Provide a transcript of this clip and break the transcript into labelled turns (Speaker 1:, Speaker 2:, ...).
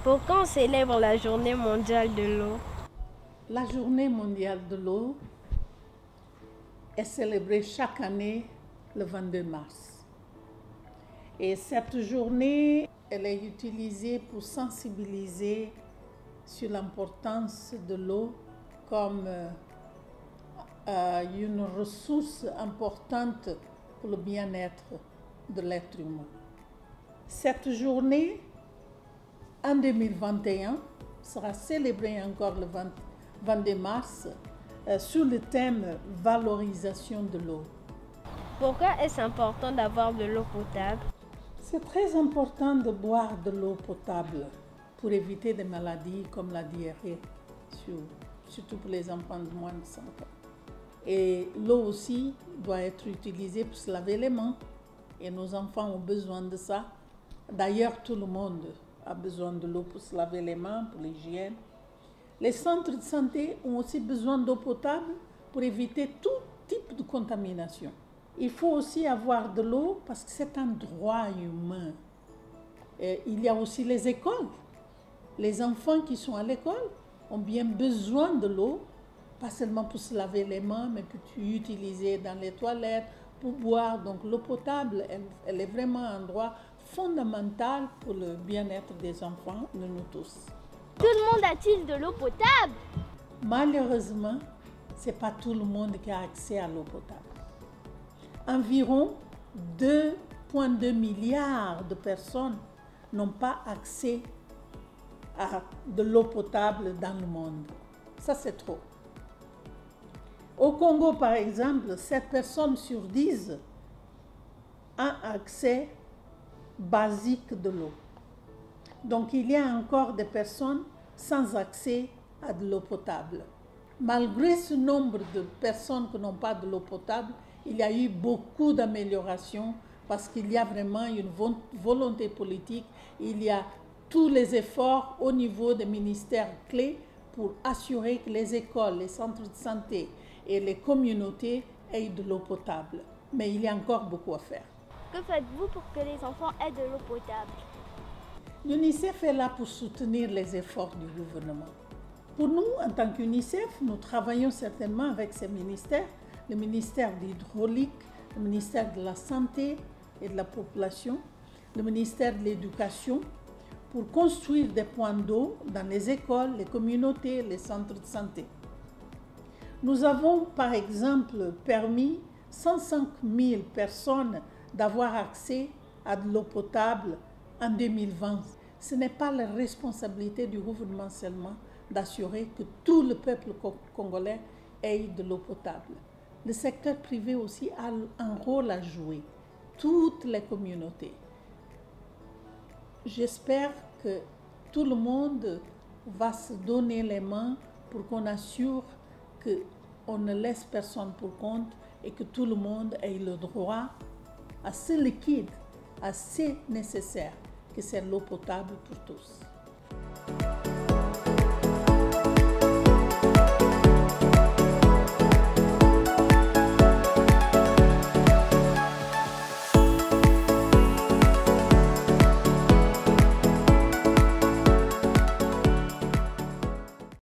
Speaker 1: Pourquoi on célèbre la journée mondiale de l'eau?
Speaker 2: La journée mondiale de l'eau est célébrée chaque année le 22 mars. Et cette journée, elle est utilisée pour sensibiliser sur l'importance de l'eau comme une ressource importante pour le bien-être de l'être humain. Cette journée, en 2021, sera célébrée encore le 22 mars sur le thème « Valorisation de l'eau ».
Speaker 1: Pourquoi est-ce important d'avoir de l'eau potable?
Speaker 2: C'est très important de boire de l'eau potable pour éviter des maladies comme la diarrhée, surtout pour les enfants de moins de 5 ans. Et l'eau aussi doit être utilisée pour se laver les mains. Et nos enfants ont besoin de ça. D'ailleurs, tout le monde a besoin de l'eau pour se laver les mains, pour l'hygiène. Les centres de santé ont aussi besoin d'eau potable pour éviter tout type de contamination. Il faut aussi avoir de l'eau parce que c'est un droit humain. Et il y a aussi les écoles. Les enfants qui sont à l'école ont bien besoin de l'eau, pas seulement pour se laver les mains, mais pour utiliser dans les toilettes, pour boire. Donc l'eau potable, elle est vraiment un droit fondamental pour le bien-être des enfants, de nous tous.
Speaker 1: Tout le monde a-t-il de l'eau potable?
Speaker 2: Malheureusement, ce n'est pas tout le monde qui a accès à l'eau potable. Environ 2,2 milliards de personnes n'ont pas accès à de l'eau potable dans le monde. Ça, c'est trop. Au Congo, par exemple, 7 personnes sur 10 ont accès basique de l'eau. Donc, il y a encore des personnes sans accès à de l'eau potable. Malgré ce nombre de personnes qui n'ont pas de l'eau potable, il y a eu beaucoup d'améliorations parce qu'il y a vraiment une volonté politique. Il y a tous les efforts au niveau des ministères clés pour assurer que les écoles, les centres de santé et les communautés aient de l'eau potable. Mais il y a encore beaucoup à faire.
Speaker 1: Que faites-vous pour que les enfants aient de l'eau potable?
Speaker 2: L'UNICEF est là pour soutenir les efforts du gouvernement. Pour nous, en tant qu'UNICEF, nous travaillons certainement avec ces ministères, le ministère de l'Hydraulique, le ministère de la Santé et de la Population, le ministère de l'Éducation, pour construire des points d'eau dans les écoles, les communautés, les centres de santé. Nous avons, par exemple, permis 105 000 personnes d'avoir accès à de l'eau potable en 2020. Ce n'est pas la responsabilité du gouvernement seulement d'assurer que tout le peuple congolais ait de l'eau potable. Le secteur privé aussi a un rôle à jouer, toutes les communautés. J'espère que tout le monde va se donner les mains pour qu'on assure qu'on ne laisse personne pour compte et que tout le monde ait le droit à ce liquide, assez nécessaire, que c'est l'eau potable pour tous.